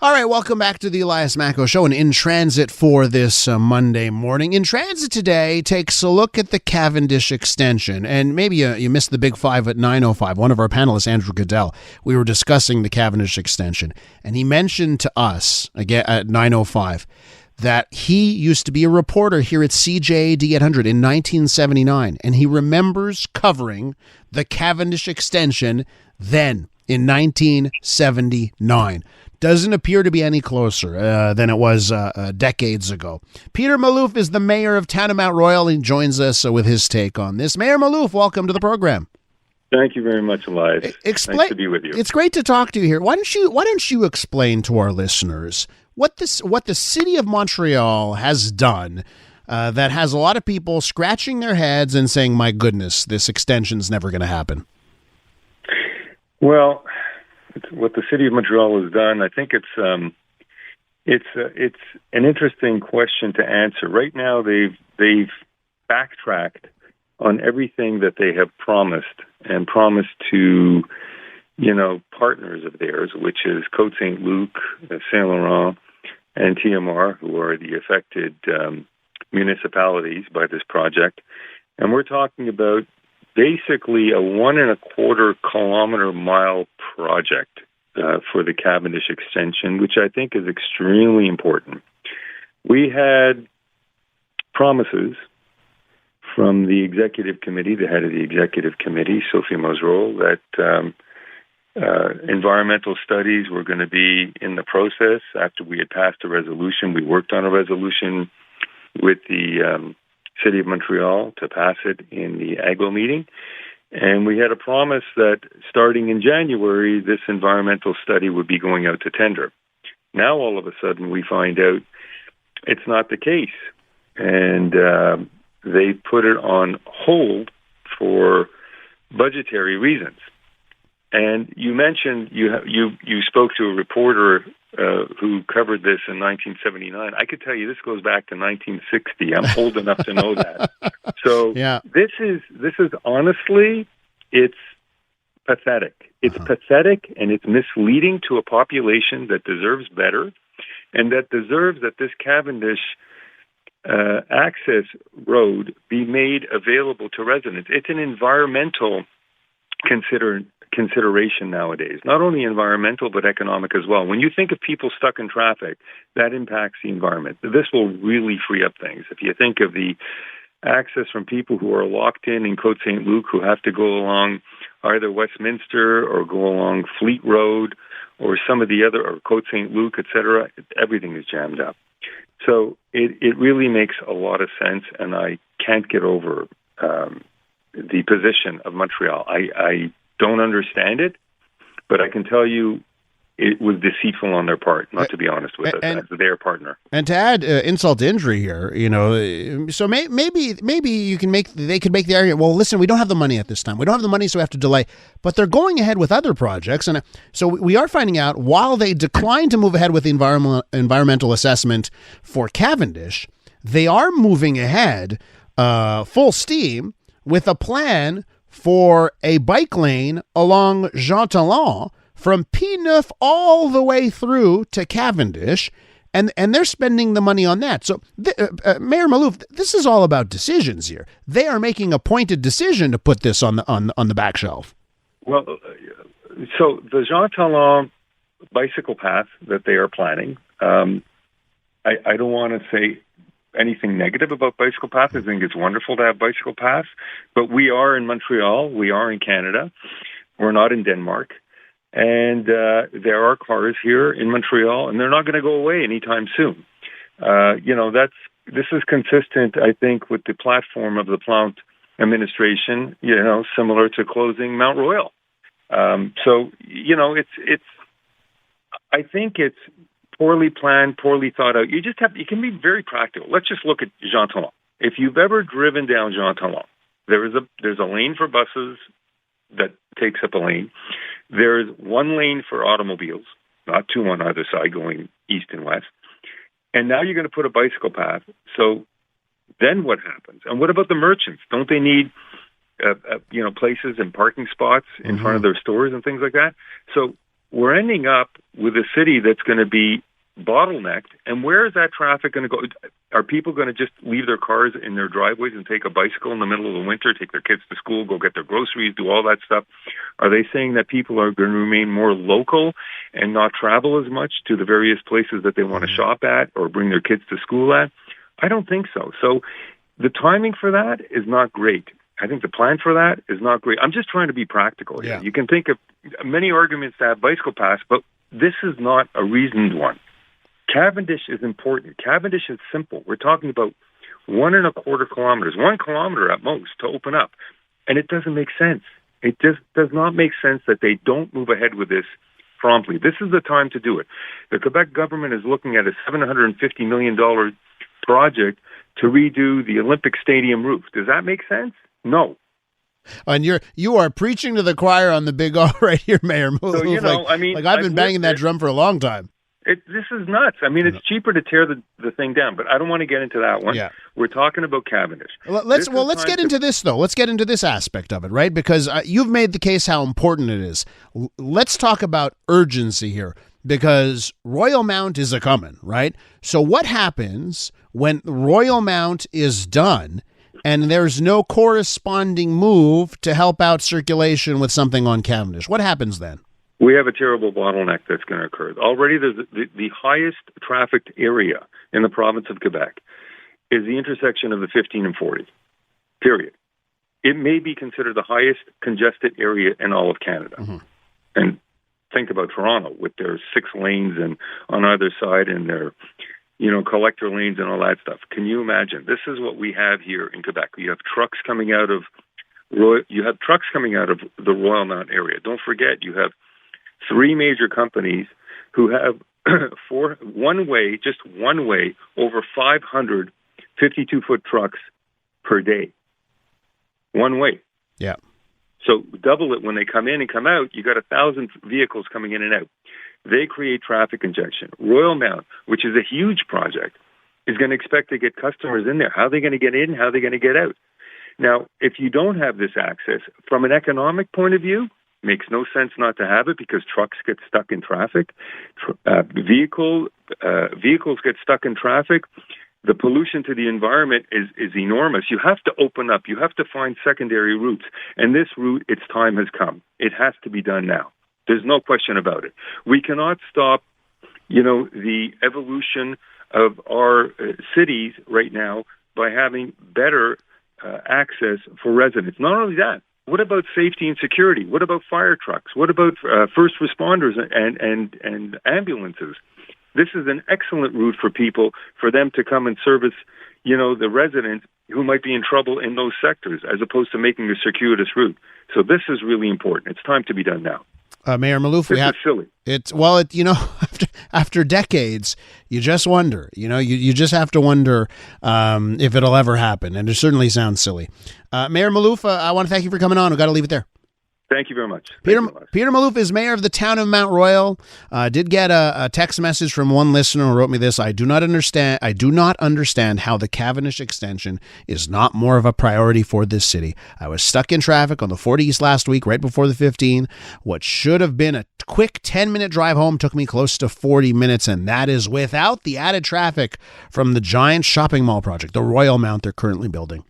All right, welcome back to the Elias Macco Show and In Transit for this Monday morning. In Transit today takes a look at the Cavendish extension. And maybe you missed the big five at 9:05. One of our panelists, Andrew Goodell, we were discussing the Cavendish extension. And he mentioned to us, again at 9:05, that he used to be a reporter here at CJAD 800 in 1979. And he remembers covering the Cavendish extension then in 1979. Doesn't appear to be any closer than it was decades ago. Peter Malouf is the mayor of Town of Mont-Royal. He joins us with his take on this. Mayor Malouf, welcome to the program. Thank you very much, Elias. Nice to be with you. It's great to talk to you here. Why don't you explain to our listeners what the city of Montreal has done that has a lot of people scratching their heads and saying, "My goodness, this extension's never going to happen." Well, what the city of Montreal has done, I think it's an interesting question to answer. Right now, they've backtracked on everything that they have promised to, partners of theirs, which is Côte Saint-Luc, Saint Laurent, and TMR, who are the affected municipalities by this project. And we're talking about basically a 1.25 kilometer mile project for the Cavendish extension, which I think is extremely important. We had promises from the executive committee, the head of the executive committee, Sophie Mosrol, that environmental studies were going to be in the process. After we had passed a resolution, we worked on a resolution with the City of Montreal to pass it in the AGO meeting. And we had a promise that starting in January, this environmental study would be going out to tender. Now, all of a sudden, we find out it's not the case. And they put it on hold for budgetary reasons. And you mentioned you spoke to a reporter who covered this in 1979. I could tell you this goes back to 1960. I'm old enough to know that. So yeah. This is honestly, it's pathetic. It's pathetic, and it's misleading to a population that deserves better, and that deserves that this Cavendish access road be made available to residents. It's an environmental consideration nowadays, not only environmental but economic as well. When you think of people stuck in traffic, that impacts the environment. This will really free up things. If you think of the access from people who are locked in Côte Saint-Luc, who have to go along either Westminster or go along Fleet Road or some of the other, or Côte Saint-Luc, etc., everything is jammed up. So it really makes a lot of sense, and I can't get over the position of Montreal. I don't understand it, but I can tell you it was deceitful on their part, not to be honest with us, as their partner. And to add insult to injury here, so maybe they could make the argument, well, listen, we don't have the money at this time. We don't have the money, so we have to delay. But they're going ahead with other projects. And so we are finding out, while they declined to move ahead with the environmental assessment for Cavendish, they are moving ahead full steam with a plan for a bike lane along Jean Talon from P9 all the way through to Cavendish, and they're spending the money on that. So, Mayor Malouf, this is all about decisions here. They are making a pointed decision to put this on the back shelf. Well, so the Jean Talon bicycle path that they are planning, I don't want to say anything negative about bicycle paths. I think it's wonderful to have bicycle paths, but we are in Montreal, we are in Canada, we're not in Denmark, and there are cars here in Montreal, and they're not going to go away anytime soon. This is consistent, I think, with the platform of the Plante administration, similar to closing Mont-Royal. I think it's poorly planned, poorly thought out. You can be very practical. Let's just look at Jean Talon. If you've ever driven down Jean Talon, there's a lane for buses that takes up a lane. There's one lane for automobiles, not two on either side going east and west. And now you're going to put a bicycle path. So then what happens? And what about the merchants? Don't they need places and parking spots in front of their stores and things like that? So we're ending up with a city that's going to be bottlenecked. And where is that traffic going to go? Are people going to just leave their cars in their driveways and take a bicycle in the middle of the winter, take their kids to school, go get their groceries, do all that stuff? Are they saying that people are going to remain more local and not travel as much to the various places that they want to shop at or bring their kids to school at? I don't think so. So the timing for that is not great. I think the plan for that is not great. I'm just trying to be practical here. Yeah. You can think of many arguments to have bicycle paths, but this is not a reasoned one. Cavendish is important. Cavendish is simple. We're talking about 1.25 kilometers, 1 kilometer at most to open up. And it doesn't make sense. It just does not make sense that they don't move ahead with this promptly. This is the time to do it. The Quebec government is looking at a $750 million project to redo the Olympic Stadium roof. Does that make sense? No. And you are preaching to the choir on the big R right here, Mayor Malouf. So, you know, I've been banging that drum for a long time. This is nuts. I mean, it's cheaper to tear the thing down, but I don't want to get into that one. Yeah. We're talking about Cavendish. Let's get into this, though. Let's get into this aspect of it, right? Because you've made the case how important it is. Let's talk about urgency here, because Royal Mount is a-coming, right? So what happens when Royal Mount is done and there's no corresponding move to help out circulation with something on Cavendish? What happens then? We have a terrible bottleneck that's going to occur. Already there's the highest trafficked area in the province of Quebec is the intersection of the 15 and 40, period. It may be considered the highest congested area in all of Canada. Mm-hmm. And think about Toronto with their 6 lanes and on either side and their, collector lanes and all that stuff. Can you imagine? This is what we have here in Quebec. You have trucks coming out of the Royal Mount area. Don't forget, you have 3 major companies who have one way, over 500 52-foot trucks per day. One way. Yeah. So double it when they come in and come out, you got 1,000 vehicles coming in and out. They create traffic congestion. Royal Mount, which is a huge project, is going to expect to get customers in there. How are they going to get in? How are they going to get out? Now, if you don't have this access, from an economic point of view, makes no sense not to have it because trucks get stuck in traffic. Vehicles get stuck in traffic. The pollution to the environment is enormous. You have to open up. You have to find secondary routes. And this route, its time has come. It has to be done now. There's no question about it. We cannot stop, the evolution of our cities right now by having better access for residents. Not only that, what about safety and security? What about fire trucks? What about first responders and ambulances? This is an excellent route for people, for them to come and service, the residents who might be in trouble in those sectors, as opposed to making a circuitous route. So this is really important. It's time to be done now. Mayor Malouf, this is silly. After decades, you just wonder. You just have to wonder if it'll ever happen, and it certainly sounds silly. Mayor Malouf, I want to thank you for coming on. We've got to leave it there. Thank you very much. Peter Malouf is mayor of the town of Mont-Royal. Did get a text message from one listener who wrote me this. I do not understand how the Cavendish extension is not more of a priority for this city. I was stuck in traffic on the 40 East last week, right before the 15. What should have been a quick 10-minute drive home took me close to 40 minutes, and that is without the added traffic from the giant shopping mall project, the Royal Mount they're currently building.